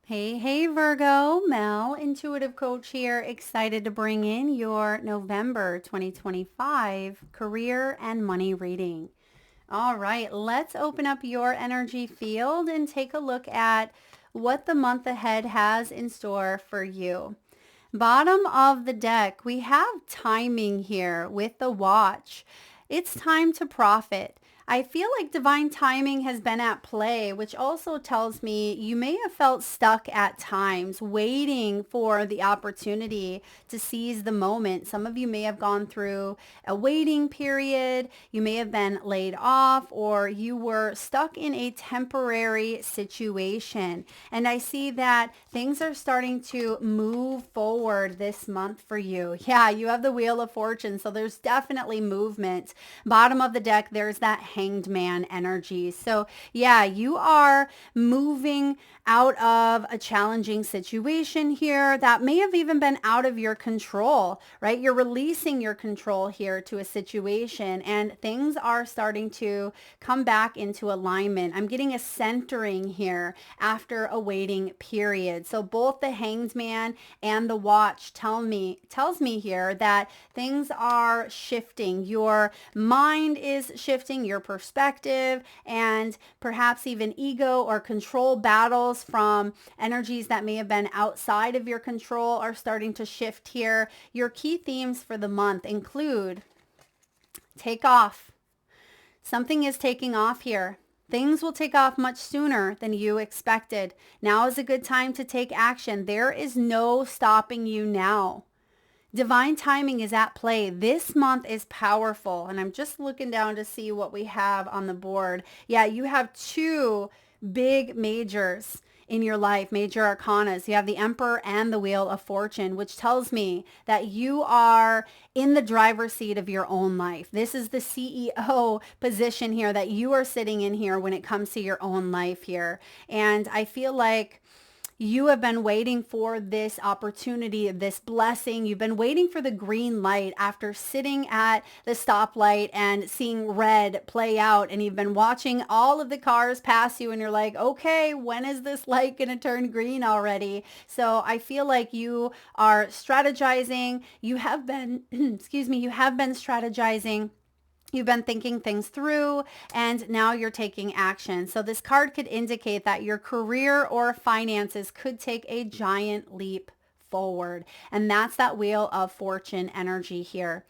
Hey, hey, Virgo, Mel, intuitive coach here, excited to bring in your November 2025 career and money reading. All right, let's open up your energy field and take a look at what the month ahead has in store for you. Bottom of the deck, we have timing here with the watch. It's time to profit. I feel like divine timing has been at play, which also tells me you may have felt stuck at times, waiting for the opportunity to seize the moment. Some of you may have gone through a waiting period. You may have been laid off, or you were stuck in a temporary situation. And I see that things are starting to move forward this month for you. Yeah, you have the Wheel of Fortune, so there's definitely movement. Bottom of the deck, there's that Hanged Man energy. So yeah, you are moving out of a challenging situation here that may have even been out of your control, right? You're releasing your control here to a situation and things are starting to come back into alignment. I'm getting a centering here after a waiting period. So both the Hanged Man and the Watch tells me here that things are shifting. Your mind is shifting, your perspective, and perhaps even ego or control battles from energies that may have been outside of your control are starting to shift here. Your key themes for the month include take off. Something is taking off here. Things will take off much sooner than you expected. Now is a good time to take action. There is no stopping you now. Divine timing is at play. This month is powerful. And I'm just looking down to see what we have on the board. Yeah, you have two big majors in your life, major arcanas. You have the Emperor and the Wheel of Fortune, which tells me that you are in the driver's seat of your own life. This is the CEO position here that you are sitting in here when it comes to your own life here. And I feel like you have been waiting for this opportunity, this blessing. You've been waiting for the green light after sitting at the stoplight and seeing red play out. And you've been watching all of the cars pass you and you're like, okay, when is this light going to turn green already? So I feel like you are strategizing. You have been, excuse me, you have been strategizing. You've been thinking things through and now you're taking action. So this card could indicate that your career or finances could take a giant leap forward. And that's that Wheel of Fortune energy here.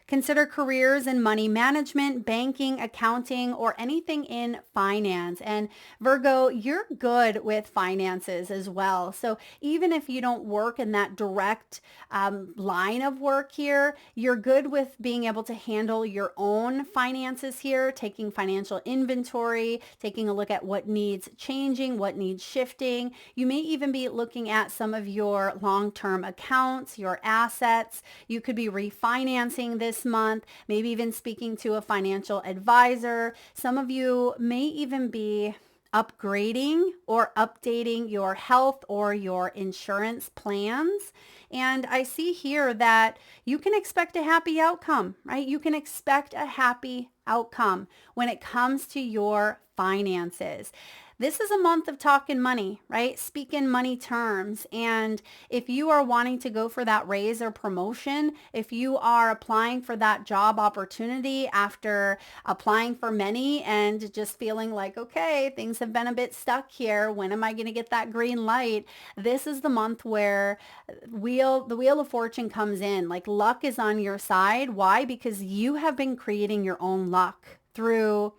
Consider careers in money management, banking, accounting, or anything in finance. And Virgo, you're good with finances as well. So even if you don't work in that direct line of work here, you're good with being able to handle your own finances here, taking financial inventory, taking a look at what needs changing, what needs shifting. You may even be looking at some of your long-term accounts, your assets. You could be refinancing this month, maybe even speaking to a financial advisor. Some of you may even be upgrading or updating your health or your insurance plans. And I see here that you can expect a happy outcome, right? You can expect a happy outcome when it comes to your finances. This is a month of talking money, right? Speaking money terms. And if you are wanting to go for that raise or promotion, if you are applying for that job opportunity after applying for many and just feeling like, okay, things have been a bit stuck here. When am I going to get that green light? This is the month where the Wheel of Fortune comes in. Like luck is on your side. Why? Because you have been creating your own luck through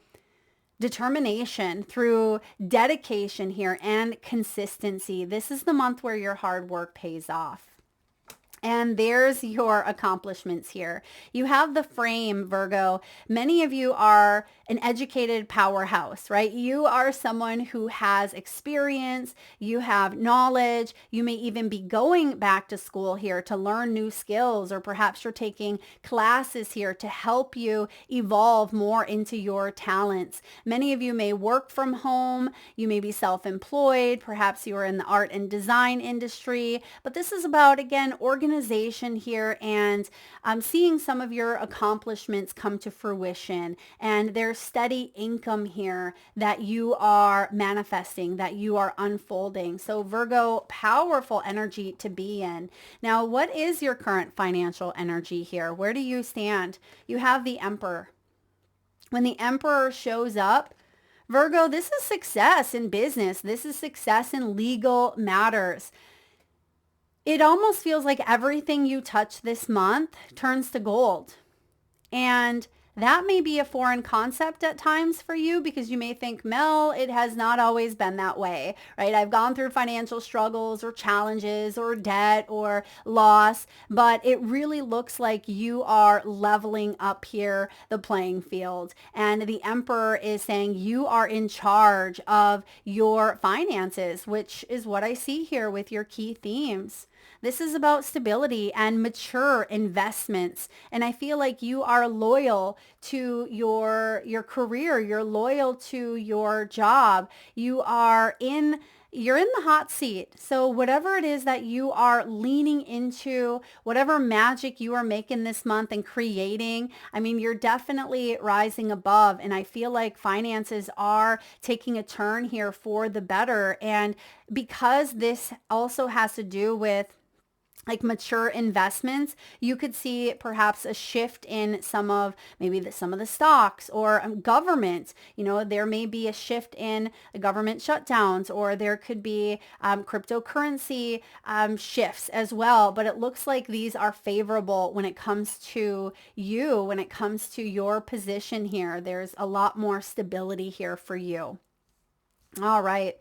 determination, through dedication here and consistency. This is the month where your hard work pays off. And there's your accomplishments here. You have the frame, Virgo. Many of you are an educated powerhouse, right? You are someone who has experience. You have knowledge. You may even be going back to school here to learn new skills, or perhaps you're taking classes here to help you evolve more into your talents. Many of you may work from home. You may be self-employed. Perhaps you are in the art and design industry. But this is about, again, organizing organization here, and seeing some of your accomplishments come to fruition, and there's steady income here that you are manifesting, that you are unfolding. So Virgo, powerful energy to be in. Now, what is your current financial energy here? Where do you stand? You have the Emperor. When the Emperor shows up, Virgo, this is success in business. This is success in legal matters. It almost feels like everything you touch this month turns to gold. And that may be a foreign concept at times for you, because you may think, Mel, it has not always been that way, right? I've gone through financial struggles or challenges or debt or loss, but it really looks like you are leveling up here the playing field. And the Emperor is saying you are in charge of your finances, which is what I see here with your key themes. This is about stability and mature investments. And I feel like you are loyal to your career. You're loyal to your job. You're in the hot seat. So whatever it is that you are leaning into, whatever magic you are making this month and creating, I mean, you're definitely rising above. And I feel like finances are taking a turn here for the better. And because this also has to do with like mature investments, you could see perhaps a shift in some of the stocks or government. There may be a shift in the government shutdowns, or there could be cryptocurrency shifts as well. But it looks like these are favorable when it comes to you, when it comes to your position here. There's a lot more stability here for you. All right.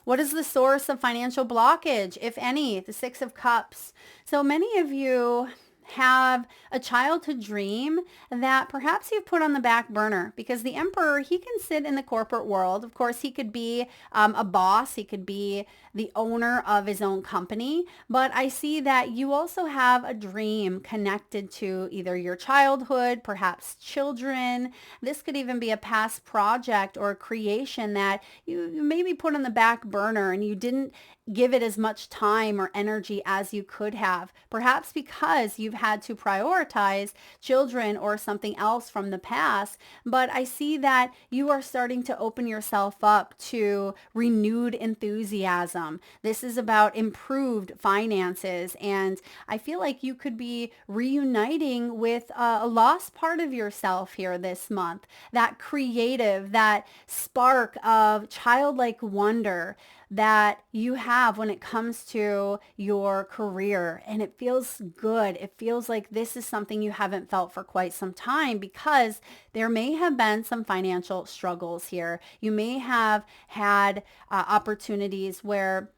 What is the source of financial blockage, if any? The Six of Cups. So many of you have a childhood dream that perhaps you've put on the back burner, because the Emperor, he can sit in the corporate world. Of course, he could be a boss. He could be the owner of his own company. But I see that you also have a dream connected to either your childhood, perhaps children. This could even be a past project or a creation that you maybe put on the back burner and you didn't give it as much time or energy as you could have, perhaps because you've had to prioritize children or something else from the past. But I see that you are starting to open yourself up to renewed enthusiasm. This is about improved finances, and I feel like you could be reuniting with a lost part of yourself here this month, that creative, that spark of childlike wonder that you have when it comes to your career. And it feels good. It feels like this is something you haven't felt for quite some time, because there may have been some financial struggles here. You may have had opportunities where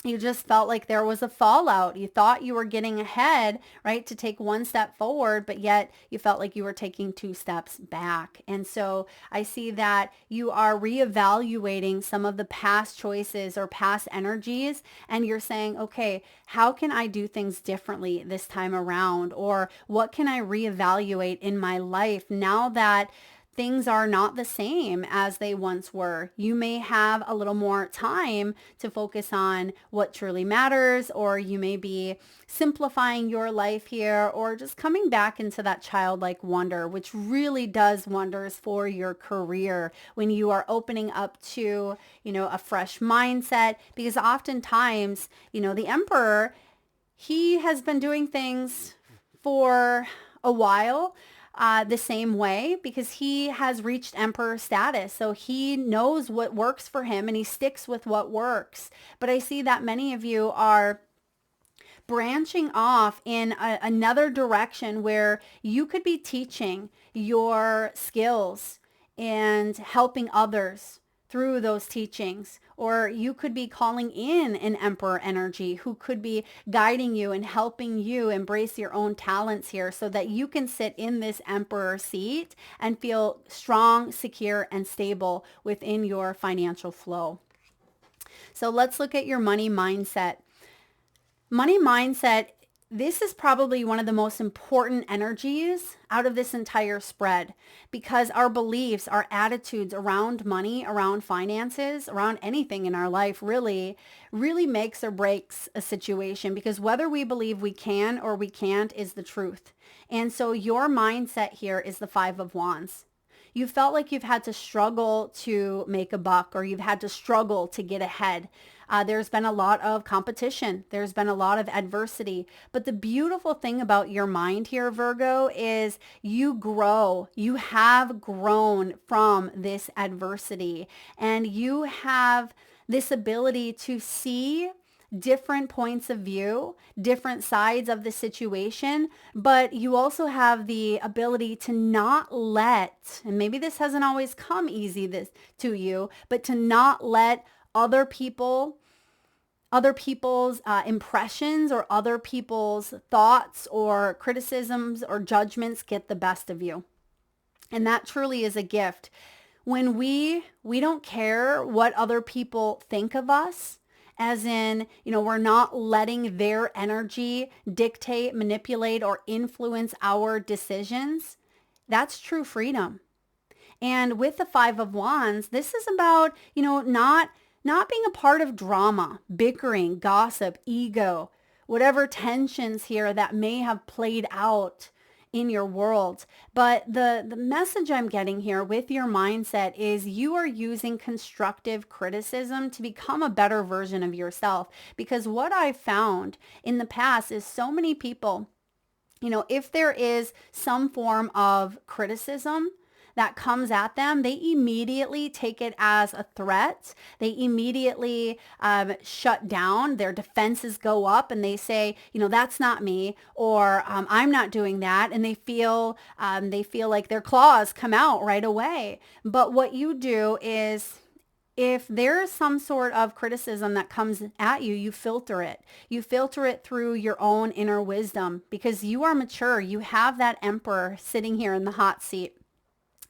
you just felt like there was a fallout. You thought you were getting ahead, right, to take one step forward, but yet you felt like you were taking two steps back. And so I see that you are reevaluating some of the past choices or past energies, and you're saying, okay, how can I do things differently this time around? Or what can I reevaluate in my life now that things are not the same as they once were? You may have a little more time to focus on what truly matters, or you may be simplifying your life here, or just coming back into that childlike wonder, which really does wonders for your career when you are opening up to, a fresh mindset. Because oftentimes, the Emperor, he has been doing things for a while, the same way, because he has reached emperor status. So he knows what works for him and he sticks with what works. But I see that many of you are branching off in another direction where you could be teaching your skills and helping others through those teachings. Or you could be calling in an emperor energy who could be guiding you and helping you embrace your own talents here, so that you can sit in this emperor seat and feel strong, secure, and stable within your financial flow. So let's look at your money mindset. Money mindset This is probably one of the most important energies out of this entire spread, because our beliefs, our attitudes around money, around finances, around anything in our life really makes or breaks a situation, because whether we believe we can or we can't is the truth. And so your mindset here is the Five of Wands. You felt like you've had to struggle to make a buck, or you've had to struggle to get ahead. There's been a lot of competition. There's been a lot of adversity. But the beautiful thing about your mind here, Virgo, is you grow. You have grown from this adversity, and you have this ability to see different points of view, different sides of the situation, but you also have the ability to not let, and maybe this hasn't always come easy to you, but to not let other people's impressions or other people's thoughts or criticisms or judgments get the best of you. And that truly is a gift. When we don't care what other people think of us, as in, we're not letting their energy dictate, manipulate, or influence our decisions. That's true freedom. And with the Five of Wands, this is about, not being a part of drama, bickering, gossip, ego, whatever tensions here that may have played out in your world. But the message I'm getting here with your mindset is you are using constructive criticism to become a better version of yourself. Because what I've found in the past is so many people, if there is some form of criticism that comes at them, they immediately take it as a threat. They immediately shut down. Their defenses go up and they say, that's not me, or I'm not doing that. And they feel like their claws come out right away. But what you do is, if there's some sort of criticism that comes at you, you filter it. You filter it through your own inner wisdom, because you are mature. You have that emperor sitting here in the hot seat.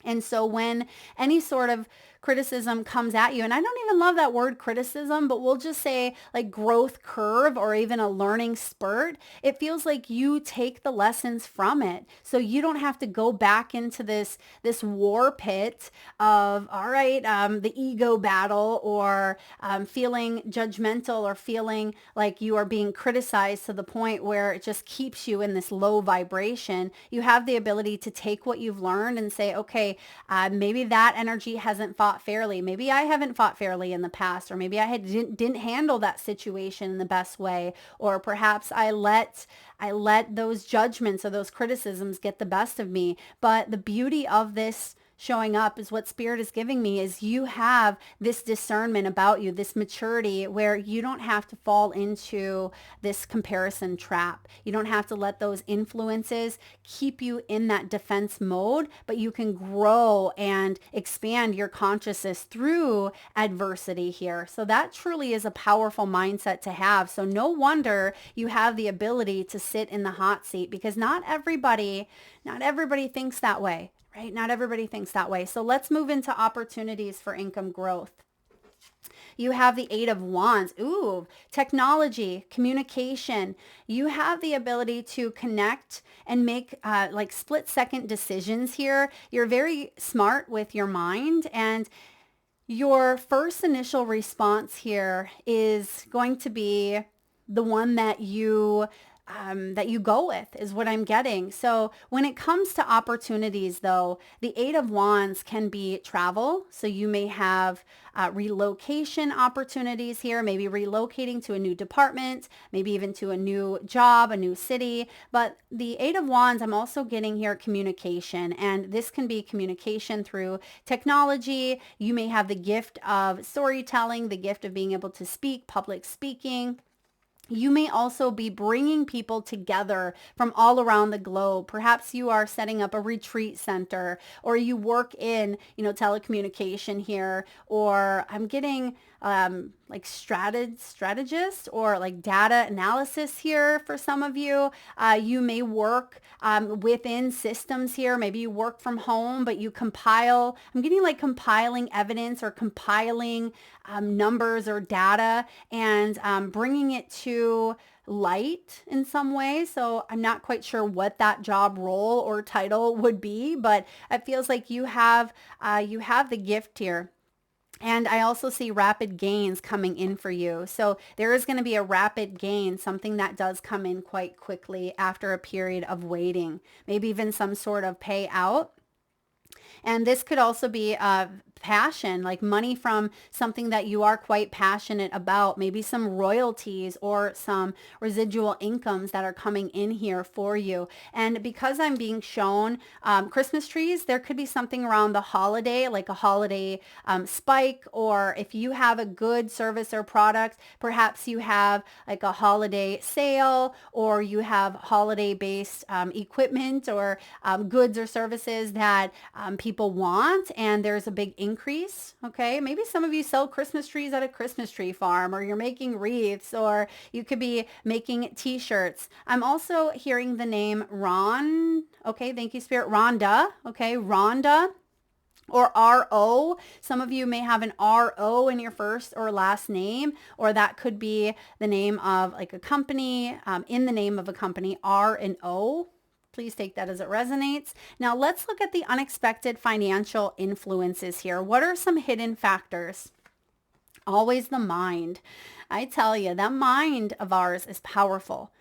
And so when any sort of criticism comes at you, and I don't even love that word criticism, but we'll just say like growth curve or even a learning spurt, it feels like you take the lessons from it. So you don't have to go back into this war pit of, all right, the ego battle, or feeling judgmental, or feeling like you are being criticized to the point where it just keeps you in this low vibration. You have the ability to take what you've learned and say, okay, maybe that energy hasn't fought fairly. Maybe I haven't fought fairly in the past, or maybe I didn't handle that situation in the best way, or perhaps I let those judgments or those criticisms get the best of me. But the beauty of this showing up is what Spirit is giving me is you have this discernment about you, this maturity where you don't have to fall into this comparison trap. You don't have to let those influences keep you in that defense mode, but you can grow and expand your consciousness through adversity here. So that truly is a powerful mindset to have. So no wonder you have the ability to sit in the hot seat, because not everybody thinks that way. Right? Not everybody thinks that way. So let's move into opportunities for income growth. You have the Eight of Wands. Ooh, technology, communication. You have the ability to connect and make like split-second decisions here. You're very smart with your mind, and your first initial response here is going to be the one that you go with, is what I'm getting. So when it comes to opportunities, though, the Eight of Wands can be travel. So you may have relocation opportunities here, maybe relocating to a new department, maybe even to a new job, a new city. But the Eight of Wands, I'm also getting here communication, and this can be communication through technology. You may have the gift of storytelling, the gift of being able to speak, public speaking. You may also be bringing people together from all around the globe. Perhaps you are setting up a retreat center, or you work in, telecommunication here, or I'm getting like strategist or like data analysis here for some of you. You may work within systems here. Maybe you work from home, but you compile. I'm getting like compiling evidence or compiling numbers or data and bringing it to light in some way. So I'm not quite sure what that job role or title would be, but it feels like you have the gift here. And I also see rapid gains coming in for you. So there is going to be a rapid gain, something that does come in quite quickly after a period of waiting, maybe even some sort of payout. And this could also be passion, like money from something that you are quite passionate about, maybe some royalties or some residual incomes that are coming in here for you. And because I'm being shown Christmas trees, there could be something around the holiday, like a holiday spike, or if you have a good service or product, perhaps you have like a holiday sale, or you have holiday-based equipment or goods or services that people want, and there's a big increase. Okay, maybe some of you sell Christmas trees at a Christmas tree farm, or you're making wreaths, or you could be making t-shirts. I'm also hearing the name Ron. Okay, thank you, Spirit. Rhonda. Okay, Rhonda. Or RO. Some of you may have an RO in your first or last name, or that could be the name of like a company, in the name of a company, R and O. Please take that as it resonates. Now let's look at the unexpected financial influences here. What are some hidden factors? Always the mind. I tell you, that mind of ours is powerful.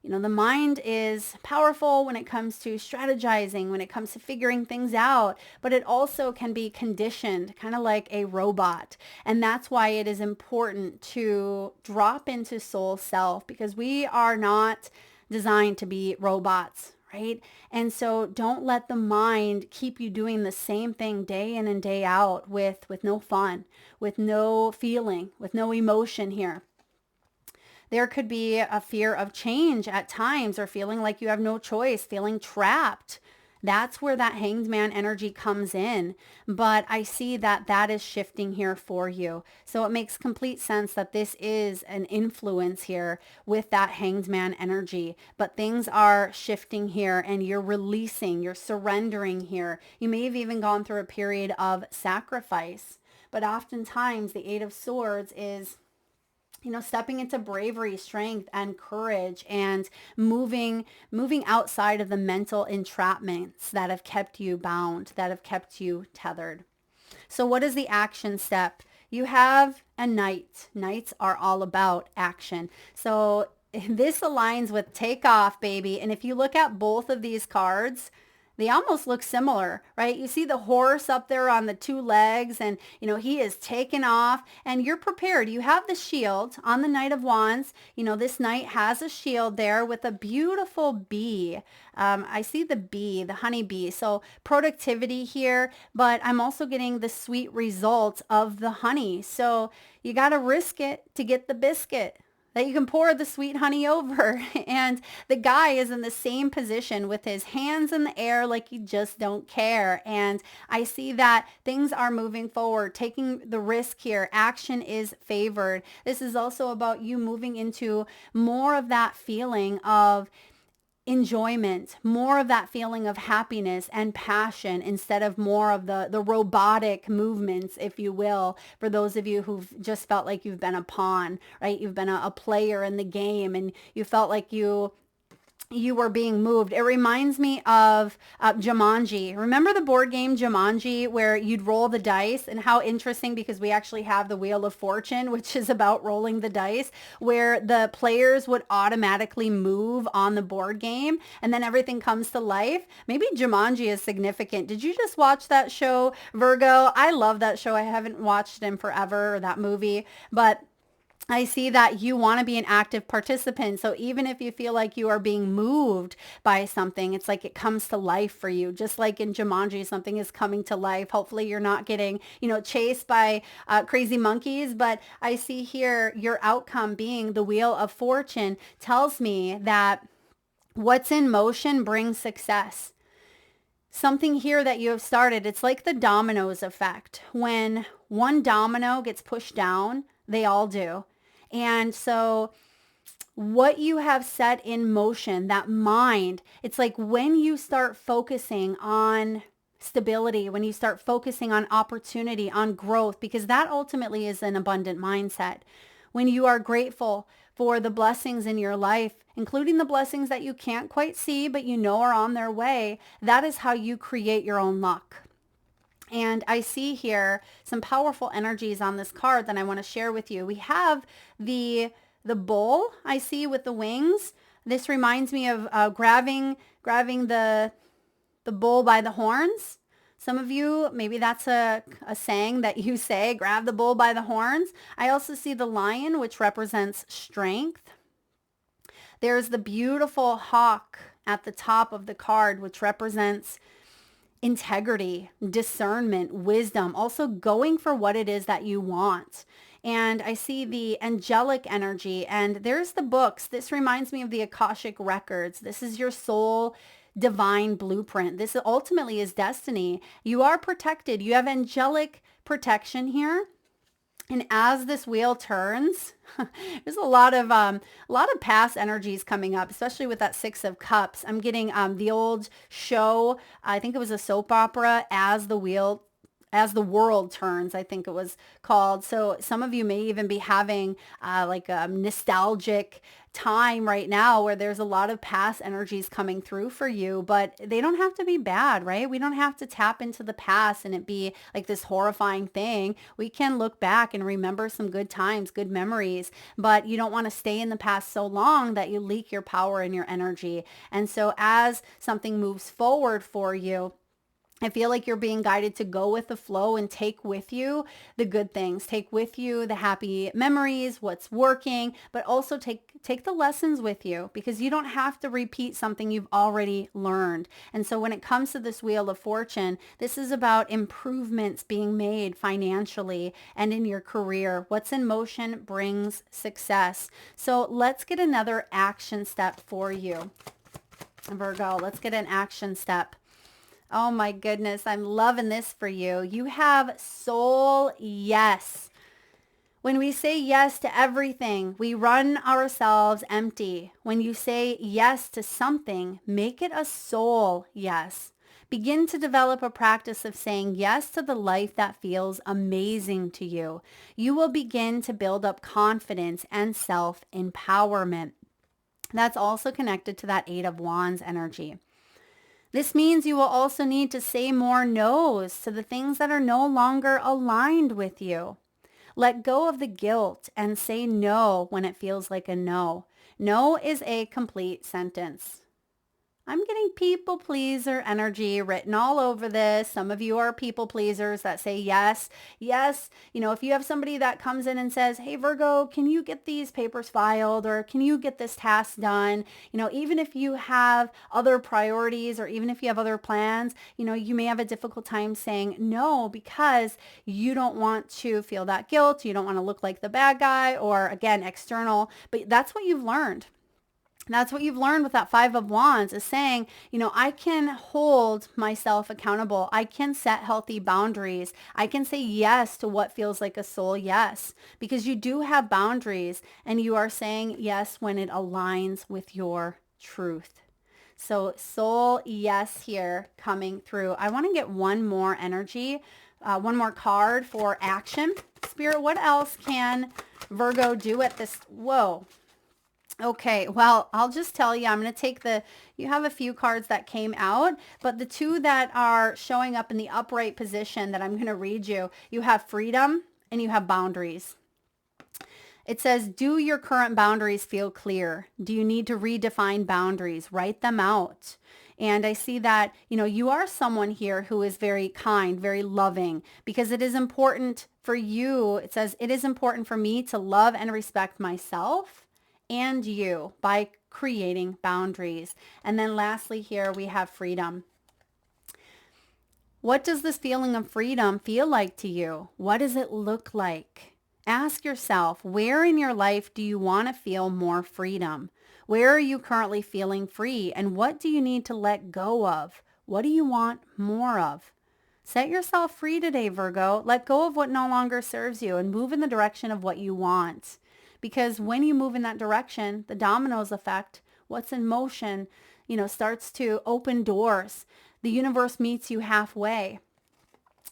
You know, the mind is powerful when it comes to strategizing, when it comes to figuring things out, but it also can be conditioned, kind of like a robot. And that's why it is important to drop into soul self, because we are not designed to be robots, right? And so don't let the mind keep you doing the same thing day in and day out with no fun, with no feeling, with no emotion here. There could be a fear of change at times, or feeling like you have no choice, feeling trapped. That's where that hanged man energy comes in. But I see that that is shifting here for you. So it makes complete sense that this is an influence here with that hanged man energy. But things are shifting here, and you're releasing, you're surrendering here. You may have even gone through a period of sacrifice. But oftentimes the Eight of Swords is, you know, stepping into bravery, strength, and courage, and moving outside of the mental entrapments that have kept you bound, that have kept you tethered. So what is the action step? You have a knight. Knights are all about action. So this aligns with take off, baby. And if you look at both of these cards, they almost look similar, right? You see the horse up there on the two legs, and, you know, he is taken off, and you're prepared. You have the shield on the Knight of Wands. You know, this knight has a shield there with a beautiful bee. I see the bee, the honey bee. So productivity here, but I'm also getting the sweet results of the honey. So you got to risk it to get the biscuit that you can pour the sweet honey over. And the guy is in the same position with his hands in the air, like you just don't care. And I see that things are moving forward, taking the risk here. Action is favored. This is also about you moving into more of that feeling of enjoyment, more of that feeling of happiness and passion, instead of more of the robotic movements, if you will, for those of you who've just felt like you've been a pawn, right? You've been a player in the game, and you felt like you were being moved. It reminds me of Jumanji. Remember the board game Jumanji, where you'd roll the dice? And how interesting, because we actually have the Wheel of Fortune, which is about rolling the dice, where the players would automatically move on the board game, and then everything comes to life. Maybe Jumanji is significant. Did you just watch that show, Virgo? I love that show. I haven't watched it in forever, that movie, but I see that you want to be an active participant. So even if you feel like you are being moved by something, it's like it comes to life for you. Just like in Jumanji, something is coming to life. Hopefully you're not getting, you know, chased by crazy monkeys. But I see here your outcome being the Wheel of Fortune tells me that what's in motion brings success. Something here that you have started, it's like the dominoes effect. When one domino gets pushed down, They all do. And so what you have set in motion, that mind, it's like when you start focusing on stability, when you start focusing on opportunity, on growth, because that ultimately is an abundant mindset. When you are grateful for the blessings in your life, including the blessings that you can't quite see, but you know are on their way, that is how you create your own luck. And I see here some powerful energies on this card that I want to share with you. We have the bull I see with the wings. This reminds me of grabbing the bull by the horns. Some of you, maybe that's a saying that you say, grab the bull by the horns. I also see the lion, which represents strength. There's the beautiful hawk at the top of the card, which represents integrity, discernment, wisdom, also going for what it is that you want. And I see the angelic energy, and there's the books. This reminds me of the Akashic records. This is your soul divine blueprint. This ultimately is destiny. You are protected. You have angelic protection here. And as this wheel turns, there's a lot of past energies coming up, especially with that Six of Cups. I'm getting the old show. I think it was a soap opera, as the world turns, I think it was called. So some of you may even be having like a nostalgic time right now where there's a lot of past energies coming through for you, but they don't have to be bad, right? We don't have to tap into the past and it be like this horrifying thing. We can look back and remember some good times, good memories, but you don't want to stay in the past so long that you leak your power and your energy. And so as something moves forward for you, I feel like you're being guided to go with the flow and take with you the good things, take with you the happy memories, what's working, but also take the lessons with you, because you don't have to repeat something you've already learned. And so when it comes to this Wheel of Fortune, this is about improvements being made financially and in your career. What's in motion brings success. So let's get another action step for you, Virgo. Let's get an action step. Oh my goodness, I'm loving this for you. You have soul yes. When we say yes to everything, we run ourselves empty. When you say yes to something, make it a soul yes. Begin to develop a practice of saying yes to the life that feels amazing to you. You will begin to build up confidence and self-empowerment. That's also connected to that Eight of Wands energy. This means you will also need to say more no's to the things that are no longer aligned with you. Let go of the guilt and say no when it feels like a no. No is a complete sentence. I'm getting people pleaser energy written all over this. Some of you are people pleasers that say yes, yes. You know, if you have somebody that comes in and says, hey, Virgo, can you get these papers filed, or can you get this task done? You know, even if you have other priorities or even if you have other plans, you know, you may have a difficult time saying no because you don't want to feel that guilt. You don't want to look like the bad guy, or again, external, but that's what you've learned. That's what you've learned with that Five of Wands, is saying, you know, I can hold myself accountable. I can set healthy boundaries. I can say yes to what feels like a soul yes, because you do have boundaries and you are saying yes when it aligns with your truth. So soul yes here coming through. I want to get one more energy, one more card for action. Spirit, what else can Virgo do at this? Whoa. Okay, well, I'll just tell you, I'm going to take you have a few cards that came out, but the two that are showing up in the upright position that I'm going to read you, you have freedom and you have boundaries. It says, do your current boundaries feel clear? Do you need to redefine boundaries? Write them out. And I see that, you know, you are someone here who is very kind, very loving, because it is important for you. It says, it is important for me to love and respect myself and you by creating boundaries. And then lastly here we have freedom. What does this feeling of freedom feel like to you? What does it look like? Ask yourself, where in your life do you want to feel more freedom? Where are you currently feeling free? And what do you need to let go of? What do you want more of? Set yourself free today, Virgo. Let go of what no longer serves you and move in the direction of what you want. Because when you move in that direction, the dominoes effect, what's in motion, starts to open doors. The universe meets you halfway.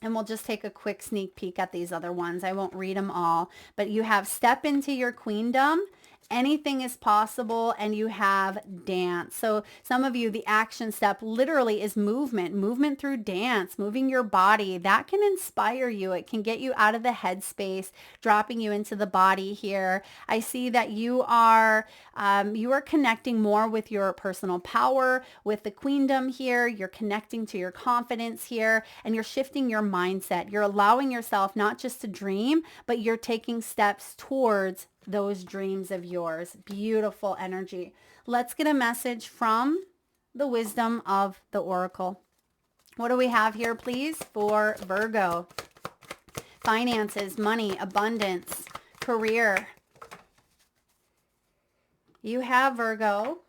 And we'll just take a quick sneak peek at these other ones. I won't read them all, but you have step into your queendom. Anything is possible, and you have dance. So some of you, the action step literally is movement through dance, moving your body. That can inspire you. It can get you out of the headspace, dropping you into the body here. I see that you are connecting more with your personal power, with the queendom here. You're connecting to your confidence here, and you're shifting your mindset. You're allowing yourself not just to dream, but you're taking steps towards those dreams of yours. Beautiful energy. Let's get a message from the wisdom of the oracle. What do we have here, please, for Virgo? Finances, money, abundance, career. You have, Virgo,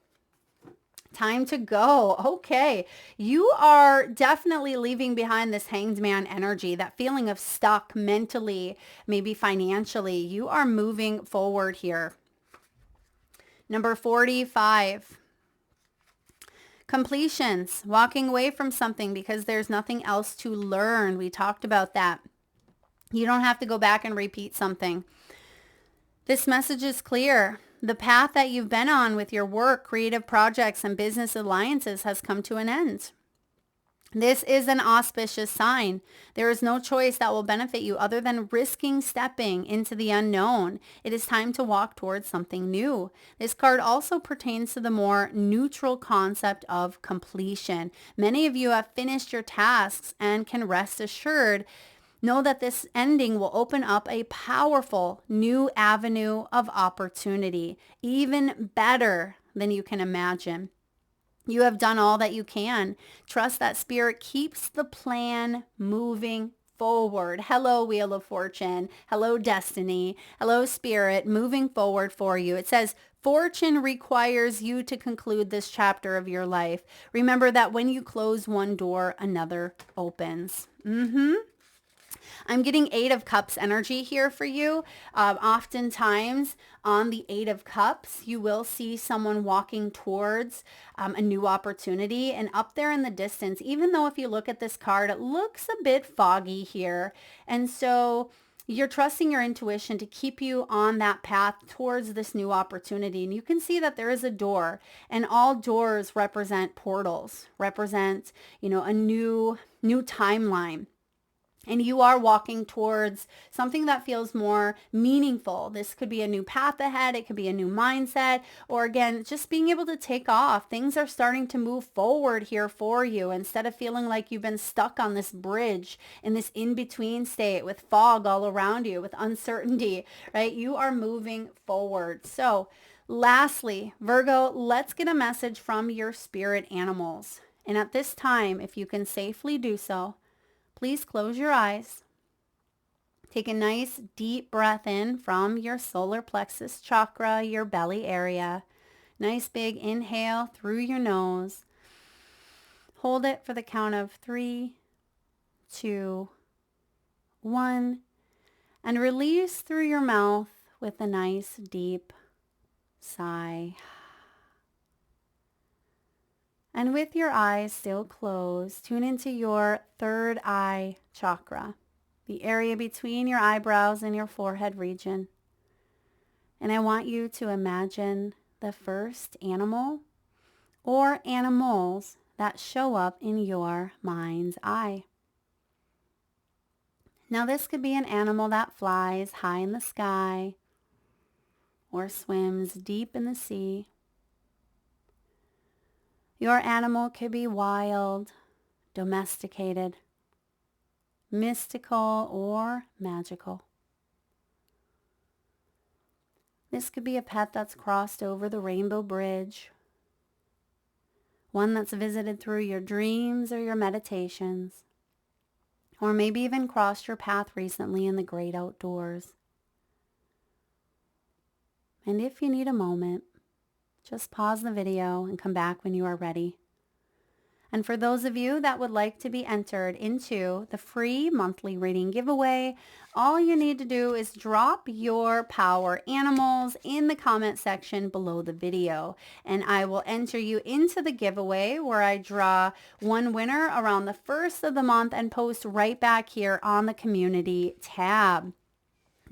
time to go. Okay. You are definitely leaving behind this hanged man energy, that feeling of stuck mentally, maybe financially. You are moving forward here. Number 45. Completions. Walking away from something because there's nothing else to learn. We talked about that. You don't have to go back and repeat something. This message is clear. The path that you've been on with your work, creative projects, and business alliances has come to an end. This is an auspicious sign. There is no choice that will benefit you other than risking stepping into the unknown. It is time to walk towards something new. This card also pertains to the more neutral concept of completion. Many of you have finished your tasks and can rest assured. Know that this ending will open up a powerful new avenue of opportunity, even better than you can imagine. You have done all that you can. Trust that spirit keeps the plan moving forward. Hello, Wheel of Fortune. Hello, Destiny. Hello, Spirit, moving forward for you. It says, fortune requires you to conclude this chapter of your life. Remember that when you close one door, another opens. I'm getting 8 of Cups energy here for you. Oftentimes on the 8 of Cups, you will see someone walking towards a new opportunity. And up there in the distance, even though if you look at this card, it looks a bit foggy here. And so you're trusting your intuition to keep you on that path towards this new opportunity. And you can see that there is a door, and all doors represent portals, represent, a new timeline. And you are walking towards something that feels more meaningful. This could be a new path ahead. It could be a new mindset. Or again, just being able to take off. Things are starting to move forward here for you instead of feeling like you've been stuck on this bridge in this in-between state with fog all around you, with uncertainty, right? You are moving forward. So lastly, Virgo, let's get a message from your spirit animals. And at this time, if you can safely do so, please close your eyes. Take a nice deep breath in from your solar plexus chakra, your belly area. Nice big inhale through your nose. Hold it for the count of 3, 2, 1. And release through your mouth with a nice deep sigh. And with your eyes still closed, tune into your third eye chakra, the area between your eyebrows and your forehead region. And I want you to imagine the first animal or animals that show up in your mind's eye. Now this could be an animal that flies high in the sky or swims deep in the sea. Your animal could be wild, domesticated, mystical, or magical. This could be a pet that's crossed over the rainbow bridge, one that's visited through your dreams or your meditations, or maybe even crossed your path recently in the great outdoors. And if you need a moment, just pause the video and come back when you are ready. And for those of you that would like to be entered into the free monthly reading giveaway, all you need to do is drop your power animals in the comment section below the video, and I will enter you into the giveaway where I draw one winner around the first of the month and post right back here on the community tab.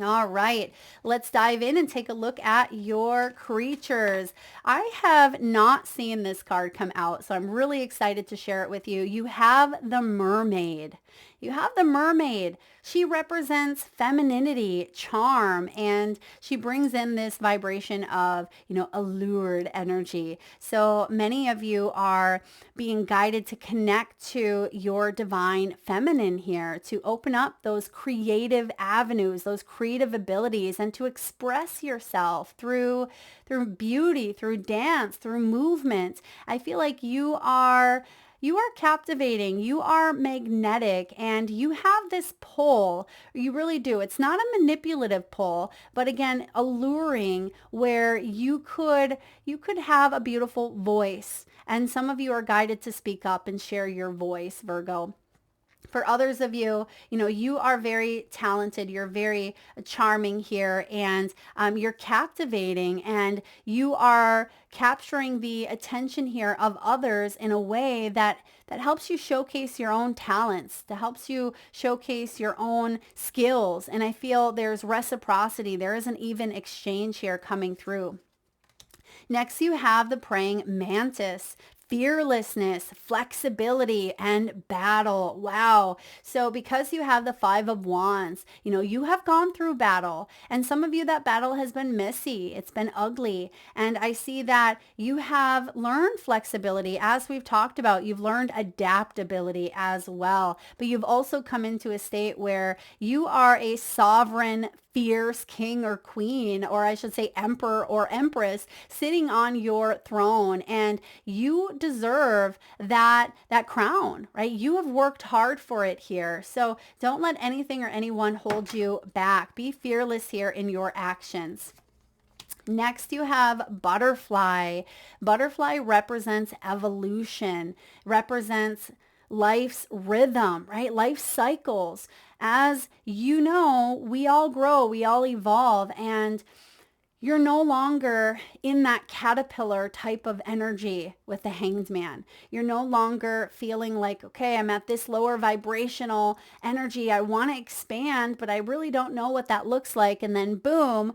All right, let's dive in and take a look at your creatures. I have not seen this card come out, so I'm really excited to share it with you. You have the mermaid. You have the mermaid. She represents femininity, charm, and she brings in this vibration of, allured energy. So many of you are being guided to connect to your divine feminine here, to open up those creative avenues, those creative abilities, and to express yourself through beauty, through dance, through movement. I feel like you are captivating, you are magnetic, and you have this pull. You really do. It's not a manipulative pull, but again, alluring, where you could have a beautiful voice. And some of you are guided to speak up and share your voice, Virgo. For others of you, you are very talented. You're very charming here, and you're captivating, and you are capturing the attention here of others in a way that helps you showcase your own talents, that helps you showcase your own skills. And I feel there's reciprocity. There is an even exchange here coming through. Next, you have the praying mantis. Fearlessness, flexibility, and battle. Wow. So because you have the Five of Wands, you have gone through battle, and some of you, that battle has been messy. It's been ugly. And I see that you have learned flexibility, as we've talked about. You've learned adaptability as well. But you've also come into a state where you are a sovereign, fierce king or queen, or I should say emperor or empress, sitting on your throne, and you deserve that crown, right? You have worked hard for it here. So don't let anything or anyone hold you back. Be fearless here in your actions. Next, you have butterfly. Butterfly represents evolution, represents life's rhythm, right? Life cycles. As you know, we all grow, we all evolve, and you're no longer in that caterpillar type of energy with the Hanged Man. You're no longer feeling like, okay, I'm at this lower vibrational energy. I want to expand, but I really don't know what that looks like. And then boom,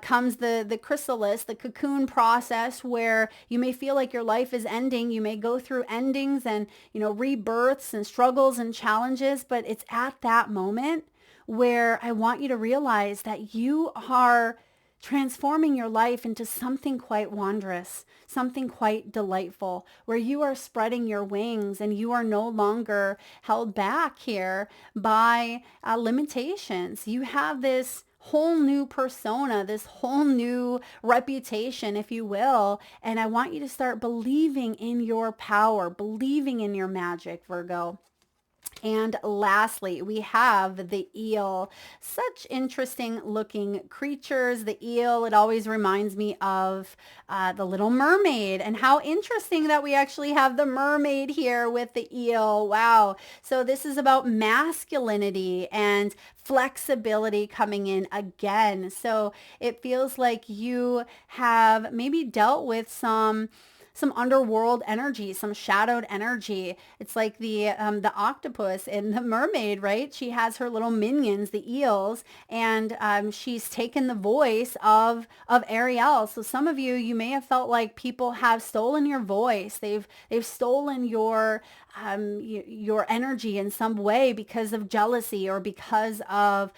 comes the chrysalis, the cocoon process, where you may feel like your life is ending. You may go through endings and, rebirths and struggles and challenges, but it's at that moment where I want you to realize that you are transforming your life into something quite wondrous, something quite delightful, where you are spreading your wings and you are no longer held back here by limitations. You have this whole new persona, this whole new reputation, if you will. And I want you to start believing in your power, believing in your magic, Virgo. And lastly, we have the eel. Such interesting looking creatures. The eel, it always reminds me of the Little Mermaid, and how interesting that we actually have the mermaid here with the eel. Wow. So this is about masculinity and flexibility coming in again. So it feels like you have maybe dealt with some underworld energy, some shadowed energy. It's like the octopus in the mermaid, right? She has her little minions, the eels, and she's taken the voice of Ariel. So some of you, you may have felt like people have stolen your voice. They've stolen your energy in some way because of jealousy, or because of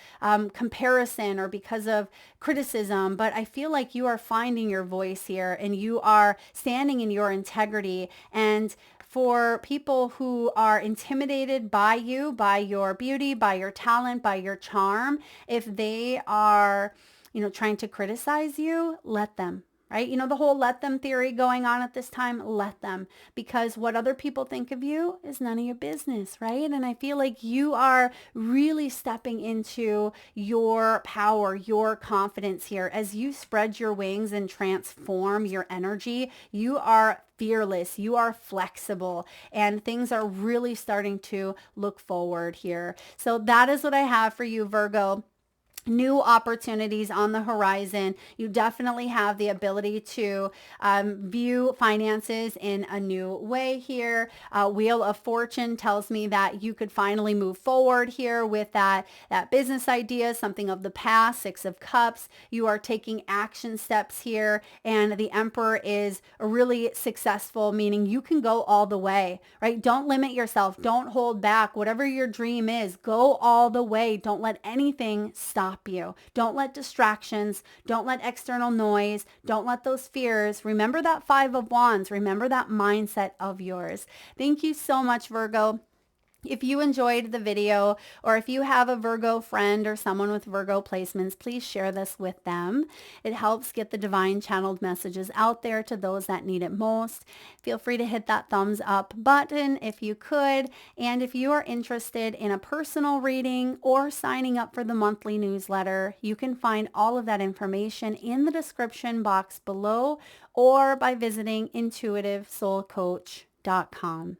comparison, or because of criticism. But I feel like you are finding your voice here, and you are standing in your integrity. And for people who are intimidated by you, by your beauty, by your talent, by your charm, if they are, trying to criticize you, let them. right? You know, the whole let them theory going on at this time, let them, because what other people think of you is none of your business, right? And I feel like you are really stepping into your power, your confidence here as you spread your wings and transform your energy. You are fearless, you are flexible, and things are really starting to look forward here. So that is what I have for you, Virgo. New opportunities on the horizon. You definitely have the ability to view finances in a new way here. Wheel of Fortune tells me that you could finally move forward here with that business idea, something of the past. Six of Cups. You are taking action steps here, and the Emperor is really successful, meaning you can go all the way, right? Don't limit yourself. Don't hold back. Whatever your dream is, go all the way. Don't let anything stop you. Don't let distractions, don't let external noise, don't let those fears. Remember that Five of Wands. Remember that mindset of yours. Thank you so much, Virgo. If you enjoyed the video, or if you have a Virgo friend or someone with Virgo placements, please share this with them. It helps get the divine channeled messages out there to those that need it most. Feel free to hit that thumbs up button if you could. And if you are interested in a personal reading or signing up for the monthly newsletter, you can find all of that information in the description box below or by visiting intuitivesoulcoach.com.